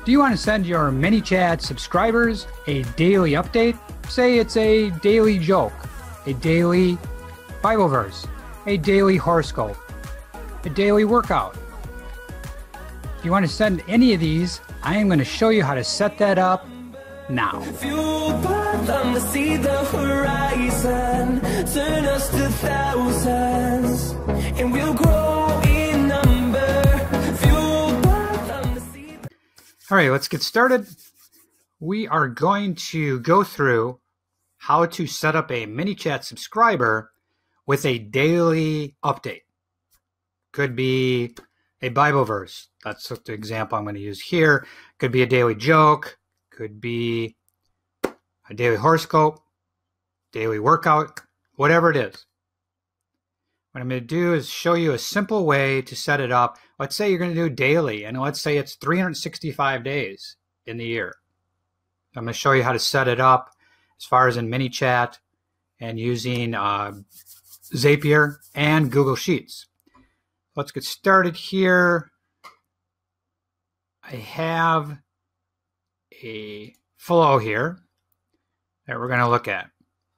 Do you want to send your ManyChat subscribers a daily update? Say it's a daily joke, a daily Bible verse, a daily horoscope, a daily workout. If you want to send any of these, I am going to show you how to set that up now. Fueled by them to see the horizon, turn us to thousands, and we'll grow in number. Fueled by them to see. All right, let's get started. We are going to go through how to set up a ManyChat subscriber with a daily update. Could be a Bible verse. That's the example I'm going to use here. Could be a daily joke. Could be a daily horoscope, daily workout, whatever it is. What I'm going to do is show you a simple way to set it up. Let's say you're going to do daily, and let's say it's 365 days in the year. I'm going to show you how to set it up as far as in ManyChat and using Zapier and Google Sheets. Let's get started here. I have a flow here that we're going to look at.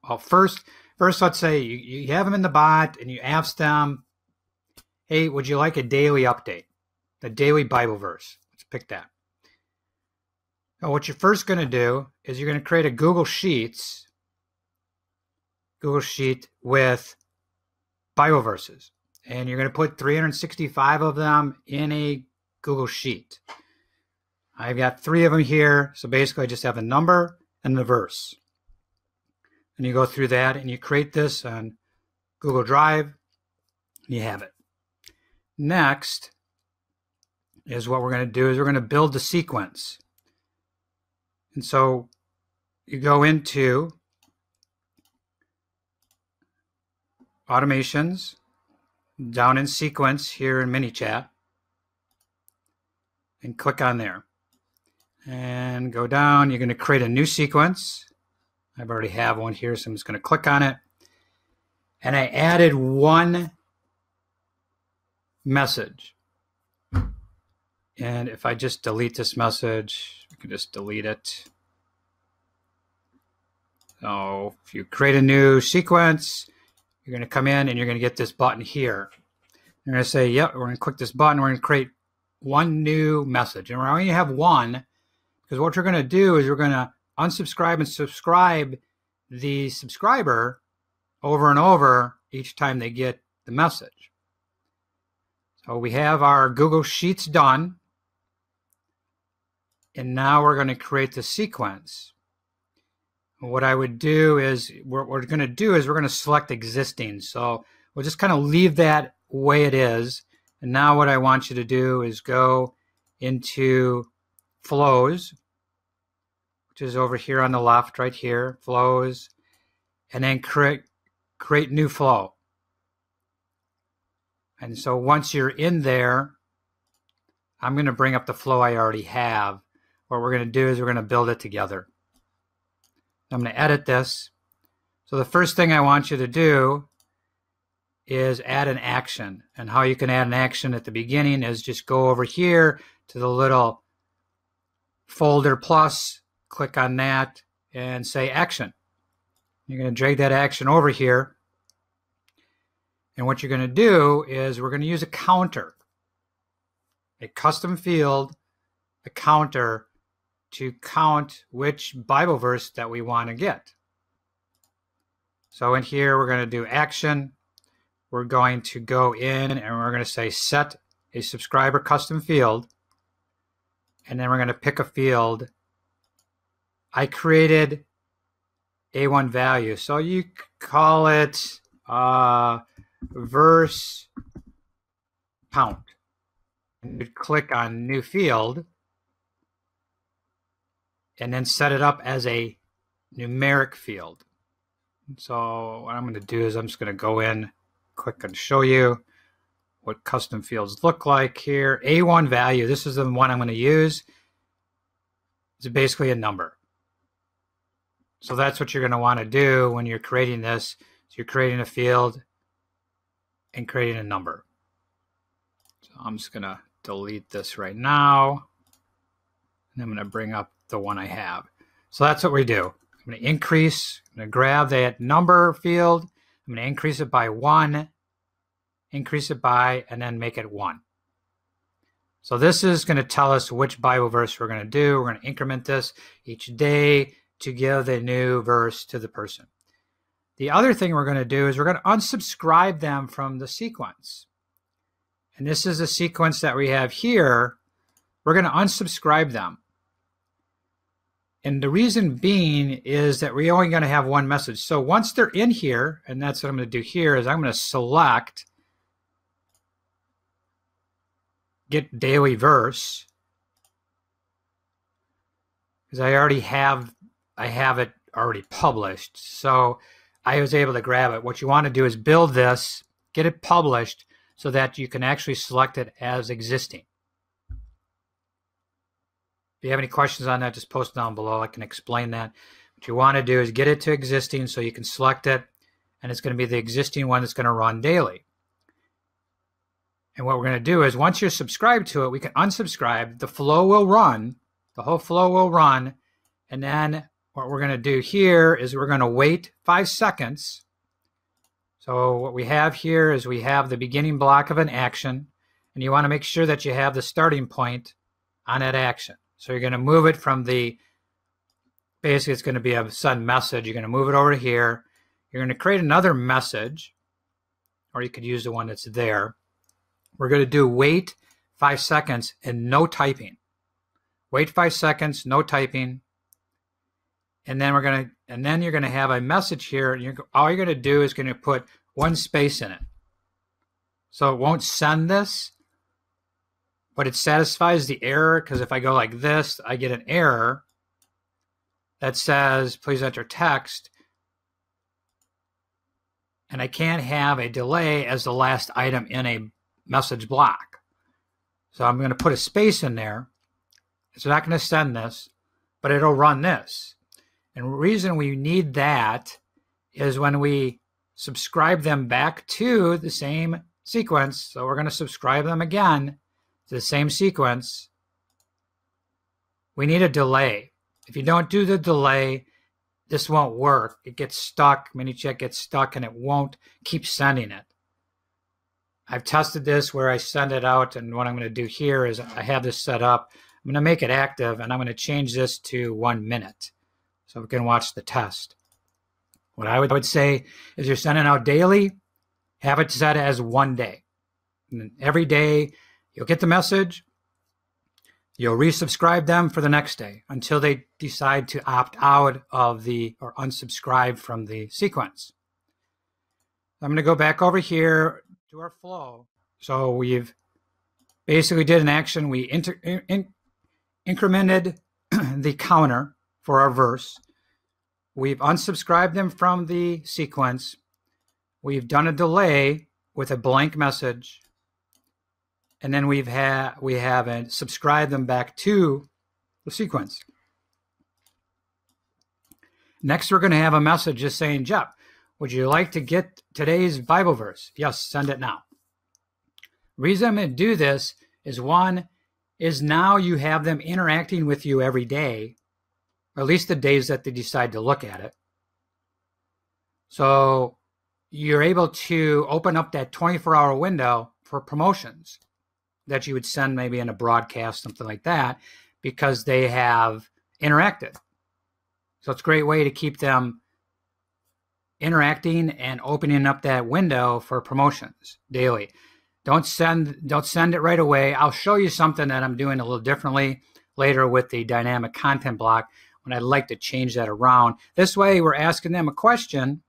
Well, first let's say you have them in the bot and you ask them, hey, would you like a daily update? A daily Bible verse. Let's pick that. Now, what you're first going to do is you're going to create a Google Sheet with Bible verses. And you're going to put 365 of them in a Google Sheet. I've got 3 of them here, so basically I just have a number and the verse. And you go through that and you create this on Google Drive, and you have it. Next is what we're going to do is we're going to build the sequence. And so you go into Automations, down in Sequence here in ManyChat, and click on there. And go down, you're going to create a new sequence. I already have one here, so I'm just going to click on it. And I added one message. And if I just delete this message, I can just delete it. So if you create a new sequence, you're going to come in and you're going to get this button here. You're going to say, yep, we're going to click this button. We're going to create one new message. And we're only going to have one, because what we're going to do is we're going to unsubscribe and subscribe the subscriber over and over each time they get the message. So we have our Google Sheets done. And now we're going to create the sequence. What I would do is, what we're going to do is we're going to select existing. So we'll just kind of leave that way it is. And now what I want you to do is go into flows, which is over here on the left, right here, flows, and then create new flow. And so once you're in there, I'm going to bring up the flow I already have. What we're going to do is we're going to build it together. I'm going to edit this. So the first thing I want you to do is add an action. And how you can add an action at the beginning is just go over here to the little folder plus, click on that, and say action. You're going to drag that action over here. And what you're going to do is we're going to use a counter, a custom field, a counter, to count which Bible verse that we want to get. So in here, we're going to do action. We're going to go in and we're going to say set a subscriber custom field. And then we're going to pick a field. I created A1 value. So you call it verse count. And you click on new field. And then set it up as a numeric field. So what I'm going to do is I'm just going to go in, click and show you what custom fields look like here. A1 value, this is the one I'm going to use. It's basically a number. So that's what you're going to want to do when you're creating this. So you're creating a field and creating a number. So I'm just going to delete this right now. And I'm going to bring up the one I have. So that's what we do. I'm going to increase, I'm going to grab that number field. I'm going to increase it by 1, increase it by, and then make it 1. So this is going to tell us which Bible verse we're going to do. We're going to increment this each day to give the new verse to the person. The other thing we're going to do is we're going to unsubscribe them from the sequence. And this is a sequence that we have here. We're going to unsubscribe them. And the reason being is that we're only going to have one message. So once they're in here, and that's what I'm going to do here, is I'm going to select Get Daily Verse, because I have it already published. So I was able to grab it. What you want to do is build this, get it published, so that you can actually select it as existing. If you have any questions on that, just post down below. I can explain that. What you want to do is get it to existing so you can select it, and it's going to be the existing one that's going to run daily. And what we're going to do is once you're subscribed to it, we can unsubscribe. The flow will run. The whole flow will run. And then what we're going to do here is we're going to wait 5 seconds. So what we have here is we have the beginning block of an action. And you want to make sure that you have the starting point on that action. So you're going to move it from the, basically it's going to be a send message. You're going to move it over to here. You're going to create another message, or you could use the one that's there. We're going to do wait 5 seconds and no typing. Wait 5 seconds, no typing. And then you're going to have a message here. And all you're going to do is going to put 1 space in it. So it won't send this, but it satisfies the error, because if I go like this, I get an error that says, please enter text. And I can't have a delay as the last item in a message block. So I'm going to put a space in there. It's not going to send this, but it'll run this. And the reason we need that is when we subscribe them back to the same sequence. So we're going to subscribe them again to the same sequence. We need a delay. If you don't do the delay, this won't work. It gets stuck. ManyChat gets stuck and it won't keep sending it. I've tested this where I send it out, and what I'm going to do here is I have this set up. I'm going to make it active, and I'm going to change this to 1 minute so we can watch the test. What I would say is you're sending out daily, have it set as 1 day. And every day you'll get the message, you'll resubscribe them for the next day until they decide to opt out of or unsubscribe from the sequence. I'm going to go back over here to our flow. So we've basically did an action. We incremented the counter for our verse. We've unsubscribed them from the sequence. We've done a delay with a blank message. And then we have subscribed them back to the sequence. Next, we're going to have a message just saying, Jeff, would you like to get today's Bible verse? Yes, send it now. Reason I'm going to do this is, one, is now you have them interacting with you every day, or at least the days that they decide to look at it. So you're able to open up that 24-hour window for promotions that you would send maybe in a broadcast, something like that, because they have interacted. So it's a great way to keep them interacting and opening up that window for promotions daily. Don't send it right away. I'll show you something that I'm doing a little differently later with the dynamic content block when I'd like to change that around. This way we're asking them a question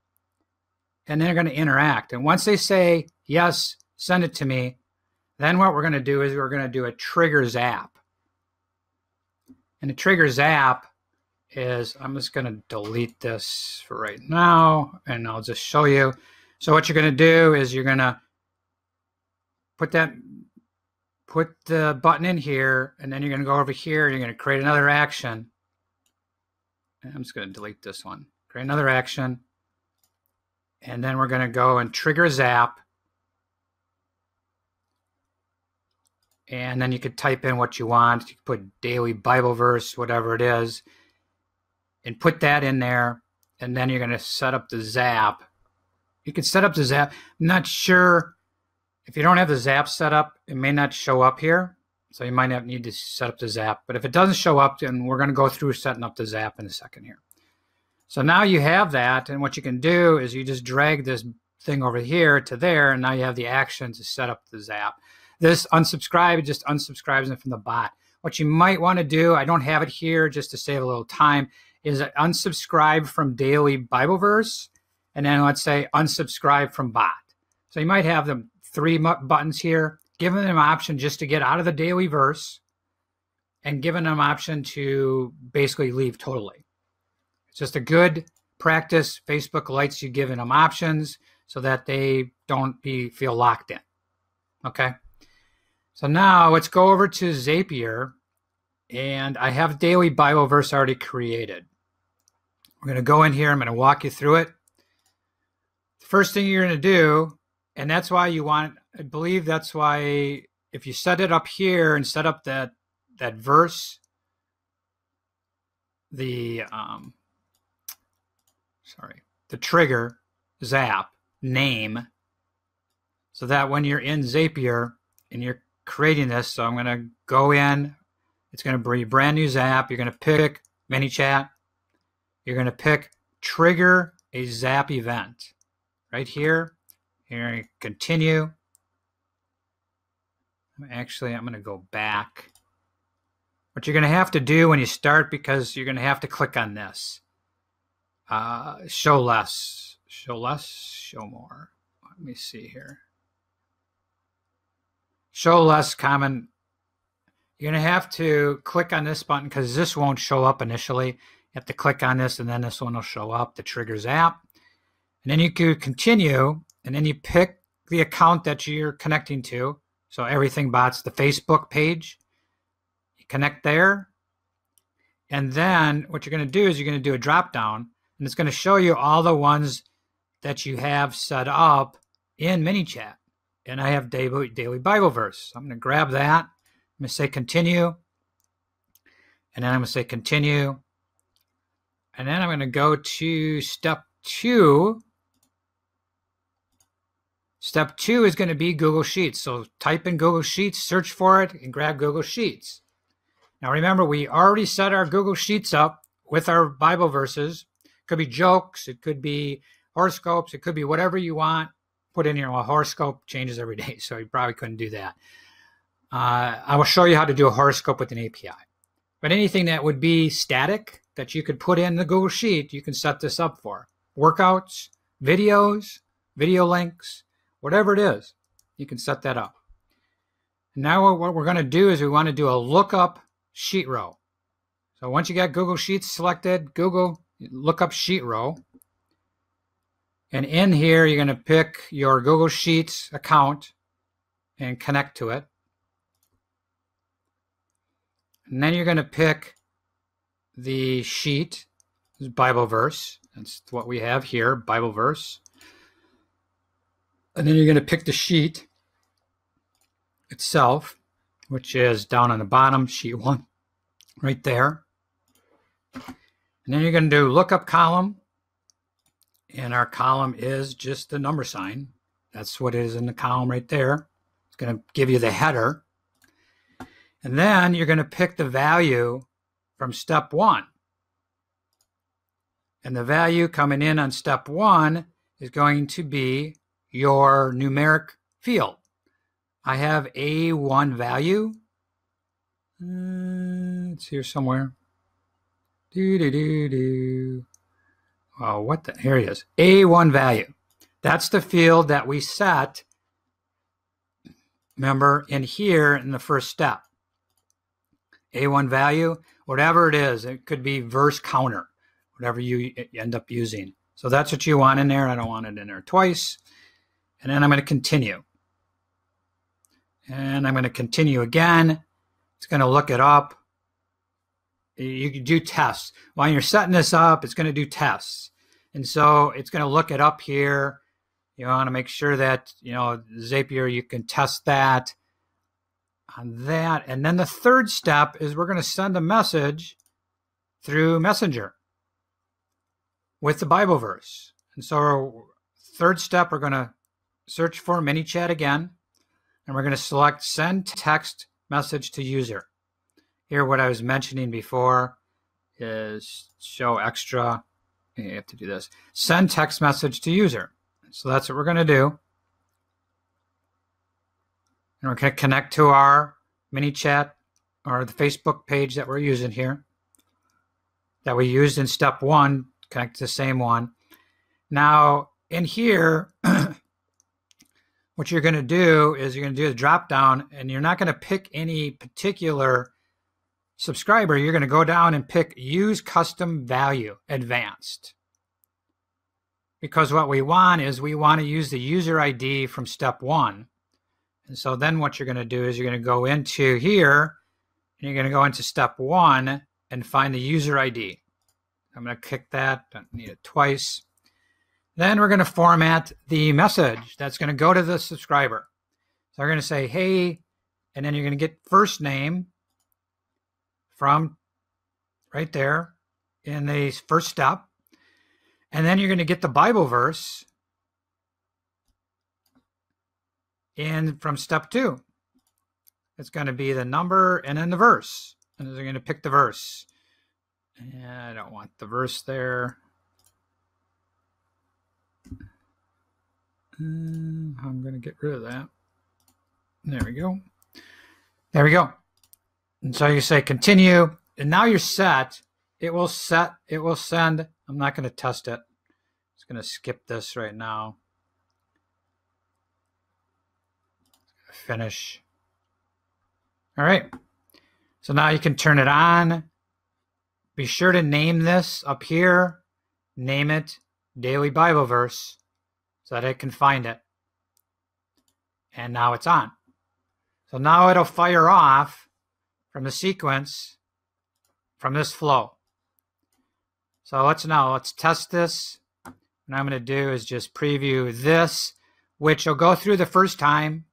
and they're going to interact. And once they say, yes, send it to me, then what we're going to do is we're going to do a trigger zap. And the trigger zap is, I'm just going to delete this for right now, and I'll just show you. So what you're going to do is you're going to put the button in here, and then you're going to go over here, and you're going to create another action. And I'm just going to delete this one. Create another action, and then we're going to go and trigger zap. And then you could type in what you want. You could put daily Bible verse, whatever it is, and put that in there. And then you're going to set up the Zap. You could set up the Zap. I'm not sure if you don't have the Zap set up, it may not show up here. So you might not need to set up the Zap. But if it doesn't show up, then we're going to go through setting up the Zap in a second here. So now you have that. And what you can do is you just drag this thing over here to there. And now you have the action to set up the Zap. This unsubscribe, it just unsubscribes it from the bot. What you might want to do, I don't have it here just to save a little time, is unsubscribe from daily Bible verse. And then let's say unsubscribe from bot. So you might have them 3 buttons here, giving them an option just to get out of the daily verse and giving them an option to basically leave totally. It's just a good practice. Facebook likes you giving them options so that they don't feel locked in. Okay. So now let's go over to Zapier, and I have daily Bible verse already created. We're going to go in here. I'm going to walk you through it. The first thing you're going to do, and that's why you want, I believe that's why if you set it up here and set up that verse, the trigger, Zap, name, so that when you're in Zapier and you're creating this, so I'm going to go in, it's going to be a brand new Zap. You're going to pick ManyChat. You're going to pick trigger a Zap event right here. You're going to continue. Actually, I'm going to go back. What you're going to have to do when you start, because you're going to have to click on this. Show less, show less, show more. Let me see here. Show less common. You're going to have to click on this button because this won't show up initially. You have to click on this and then this one will show up, the triggers app. And then you could continue and then you pick the account that you're connecting to. So everything bots, the Facebook page. You connect there. And then what you're going to do is you're going to do a drop down and it's going to show you all the ones that you have set up in ManyChat. And I have daily Bible verse. So I'm going to grab that. I'm going to say continue. And then I'm going to say continue. And then I'm going to go to step 2. Step 2 is going to be Google Sheets. So type in Google Sheets, search for it, and grab Google Sheets. Now remember, we already set our Google Sheets up with our Bible verses. It could be jokes. It could be horoscopes. It could be whatever you want. Put in here. Well, a horoscope changes every day, so you probably couldn't do that. I will show you how to do a horoscope with an API. But anything that would be static that you could put in the Google Sheet, you can set this up for. Workouts, videos, video links, whatever it is, you can set that up. Now what we're going to do is we want to do a lookup sheet row. So once you got Google Sheets selected, Google lookup sheet row. And in here, you're going to pick your Google Sheets account and connect to it. And then you're going to pick the sheet, Bible verse. That's what we have here, Bible verse. And then you're going to pick the sheet itself, which is down on the bottom, sheet 1, right there. And then you're going to do lookup column. And our column is just the number sign. That's what it is in the column right there. It's going to give you the header. And then you're going to pick the value from step 1. And the value coming in on step 1 is going to be your numeric field. I have A1 value. It's here somewhere. Oh, what the? Here it is. A1 value. That's the field that we set, remember, in here in the first step. A1 value, whatever it is. It could be verse counter, whatever you end up using. So that's what you want in there. I don't want it in there twice. And then I'm going to continue. And I'm going to continue again. It's going to look it up. You can do tests. While you're setting this up, it's going to do tests. And so it's going to look it up here. You want to make sure that, Zapier, you can test that. on that. And then the third step is we're going to send a message through Messenger with the Bible verse. And so third step, we're going to search for ManyChat again, and we're going to select Send Text Message to User. Here, what I was mentioning before is show extra. You have to do this. Send text message to user. So that's what we're going to do. And we're going to connect to our ManyChat or the Facebook page that we're using here, that we used in step 1, connect to the same one. Now, in here, what you're going to do is you're going to do the drop down, and you're not going to pick any particular subscriber. You're going to go down and pick Use Custom Value Advanced. Because what we want is we want to use the user ID from step 1. And so then what you're going to do is you're going to go into here, and you're going to go into step 1 and find the user ID. I'm going to click that. Don't need it twice. Then we're going to format the message that's going to go to the subscriber. So we're going to say, hey, and then you're going to get first name from right there in the first step. And then you're going to get the Bible verse in from step 2. It's going to be the number and then the verse. And they're going to pick the verse. And I don't want the verse there. I'm going to get rid of that. There we go. There we go. And so you say continue, and now you're set. It will send. I'm not going to test it. Just going to skip this right now. Finish. All right. So now you can turn it on. Be sure to name this up here. Name it Daily Bible Verse so that it can find it. And now it's on. So now it'll fire off from the sequence from this flow. So let's test this. What I'm going to do is just preview this, which will go through the first time.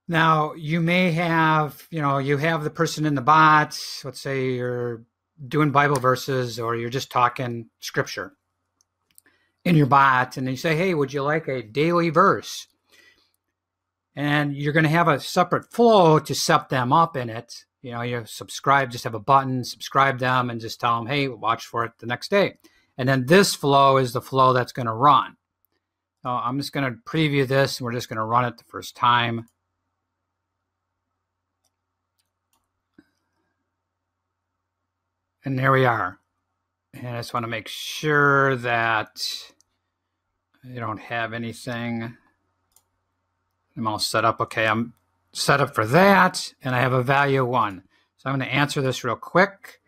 Now you may have, you have the person in the bot. Let's say you're doing Bible verses or you're just talking scripture in your bot, and you say, hey, would you like a daily verse? And you're going to have a separate flow to set them up in it. You subscribe, just have a button, subscribe them, and just tell them, hey, watch for it the next day. And then this flow is the flow that's going to run. So I'm just going to preview this, and we're just going to run it the first time. And there we are. And I just want to make sure that I don't have anything. I'm all set up. Okay, I'm set up for that, and I have a value 1. So I'm going to answer this real quick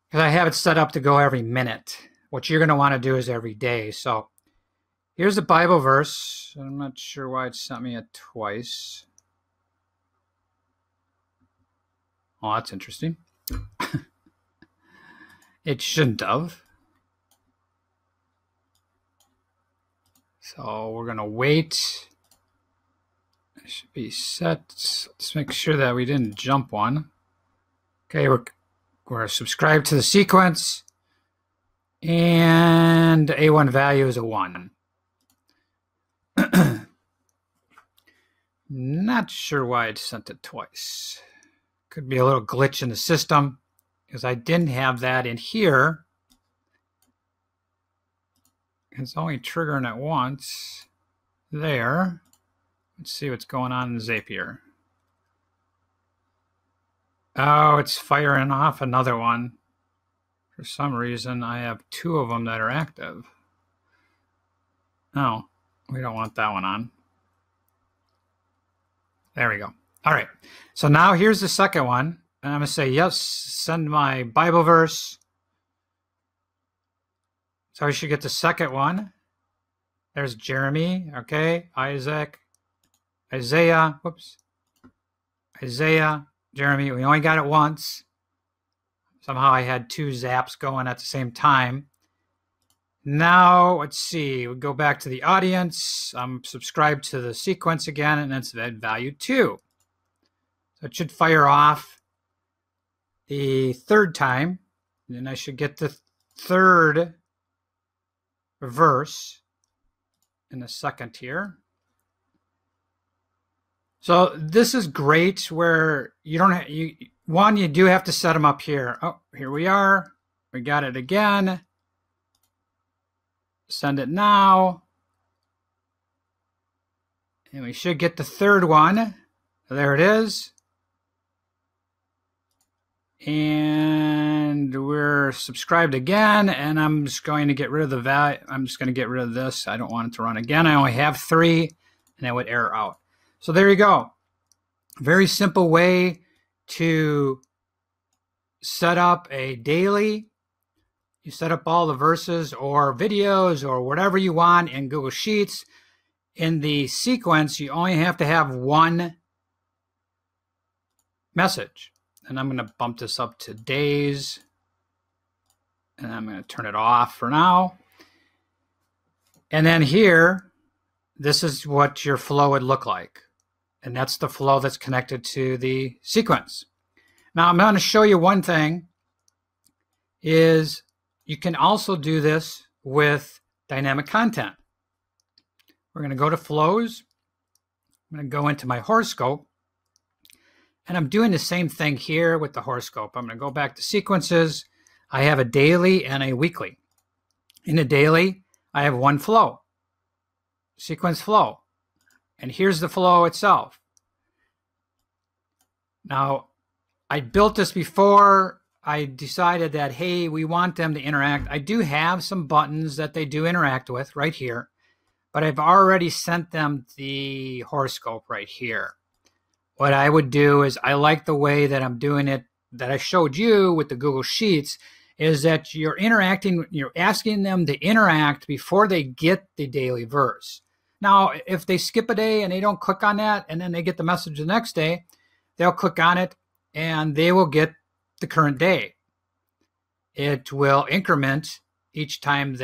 because I have it set up to go every minute. What you're going to want to do is every day. So here's the Bible verse. I'm not sure why it sent me it twice. Oh, that's interesting. It shouldn't have. So we're going to wait. It should be set. Let's make sure that we didn't jump one. Okay, we're subscribed to the sequence. And A1 value is a 1. Not sure why it sent it twice. Could be a little glitch in the system because I didn't have that in here. It's only triggering it once. There. Let's see what's going on in Zapier. Oh, it's firing off another one. For some reason, I have 2 of them that are active. Oh, we don't want that one on. There we go. All right. So now here's the second one. And I'm going to say, yes, send my Bible verse. So I should get the second one. There's Jeremy, okay, Isaiah, Jeremy. We only got it once. Somehow I had 2 zaps going at the same time. Now, let's see. We go back to the audience. I'm subscribed to the sequence again, and it's value 2. So it should fire off the third time. And I should get the third verse in a second here. So this is great where you don't have, you do have to set them up here. Oh, here we are. We got it again. Send it now. And we should get the third one. There it is. And we're subscribed again, and I'm just going to get rid of the value. I'm just going to get rid of this. I don't want it to run again. I only have 3, and it would error out. So there you go. Very simple way to set up a daily. You set up all the verses or videos or whatever you want in Google Sheets. In the sequence, you only have to have one message. And I'm going to bump this up to days. And I'm going to turn it off for now. And then here, this is what your flow would look like. And that's the flow that's connected to the sequence. Now, I'm going to show you one thing is you can also do this with dynamic content. We're going to go to flows. I'm going to go into my horoscope. And I'm doing the same thing here with the horoscope. I'm going to go back to sequences. I have a daily and a weekly. In a daily, I have one flow, sequence flow. And here's the flow itself. Now, I built this before I decided that, hey, we want them to interact. I do have some buttons that they do interact with right here, but I've already sent them the horoscope right here. What I would do is I like the way that I'm doing it that I showed you with the Google Sheets is that you're interacting, you're asking them to interact before they get the daily verse. Now, if they skip a day and they don't click on that and then they get the message the next day, they'll click on it and they will get the current day. It will increment each time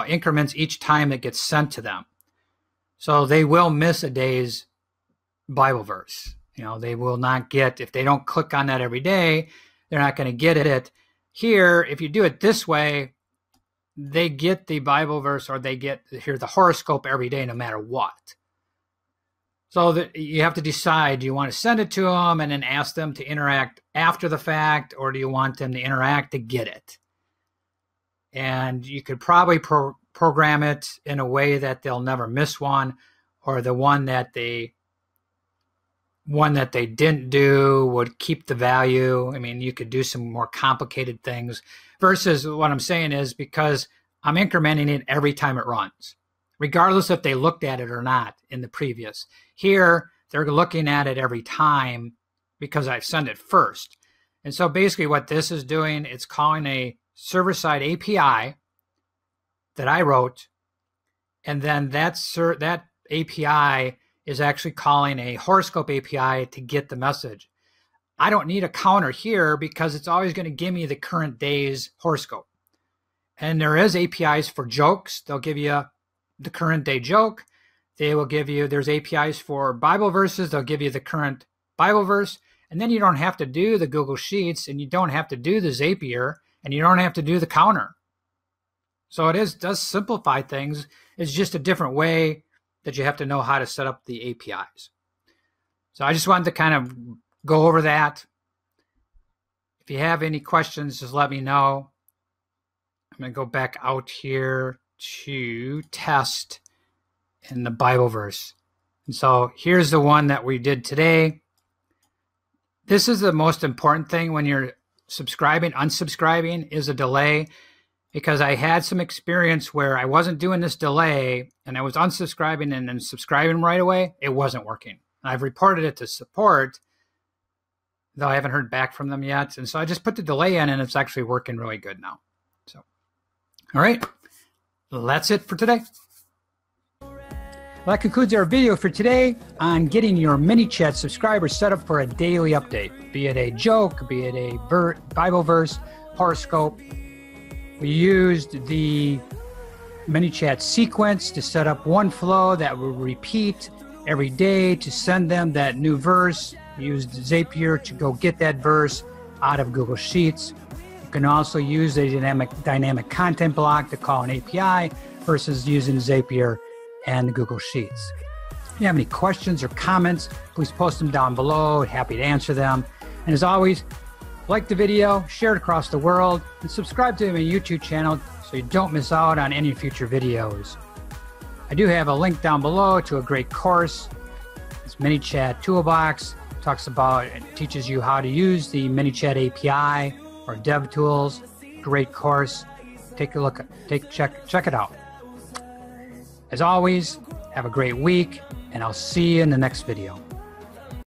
increments each time it gets sent to them. So they will miss a day's Bible verse. You know, they will not get, if they don't click on that every day, they're not going to get it. Here, if you do it this way, they get the Bible verse or they get here the horoscope every day no matter what. So that you have to decide, do you want to send it to them and then ask them to interact after the fact, or do you want them to interact to get it? And you could probably program it in a way that they'll never miss one, or the one that they didn't do would keep the value. I mean, you could do some more complicated things versus what I'm saying is because I'm incrementing it every time it runs, regardless if they looked at it or not in the previous. Here, they're looking at it every time because I send it first. And so basically what this is doing, it's calling a server-side API that I wrote, and then that API is actually calling a horoscope API to get the message. I don't need a counter here because it's always going to give me the current day's horoscope. And there is APIs for jokes. They'll give you the current day joke. They will give you, there's APIs for Bible verses. They'll give you the current Bible verse. And then you don't have to do the Google Sheets, and you don't have to do the Zapier, and you don't have to do the counter. So it does simplify things. It's just a different way that you have to know how to set up the APIs. So I just wanted to kind of go over that. If you have any questions, just let me know. I'm going to go back out here to test in the Bible verse. And so here's the one that we did today. This is the most important thing when you're subscribing. Unsubscribing is a delay, because I had some experience where I wasn't doing this delay and I was unsubscribing and then subscribing right away. It wasn't working. I've reported it to support, though I haven't heard back from them yet. And so I just put the delay in and it's actually working really good now. So, all right, that's it for today. Well, that concludes our video for today on getting your ManyChat subscribers set up for a daily update, be it a joke, be it a Bible verse, horoscope, We used the ManyChat Sequence to set up one flow that will repeat every day to send them that new verse. We used Zapier to go get that verse out of Google Sheets. You can also use a dynamic content block to call an API versus using Zapier and Google Sheets. If you have any questions or comments, please post them down below. Happy to answer them. And as always, like the video, share it across the world, and subscribe to my YouTube channel so you don't miss out on any future videos. I do have a link down below to a great course. It's ManyChat Toolbox. It talks about, it teaches you how to use the ManyChat API or dev tools. Great course. Take a look, check it out. As always, have a great week, and I'll see you in the next video.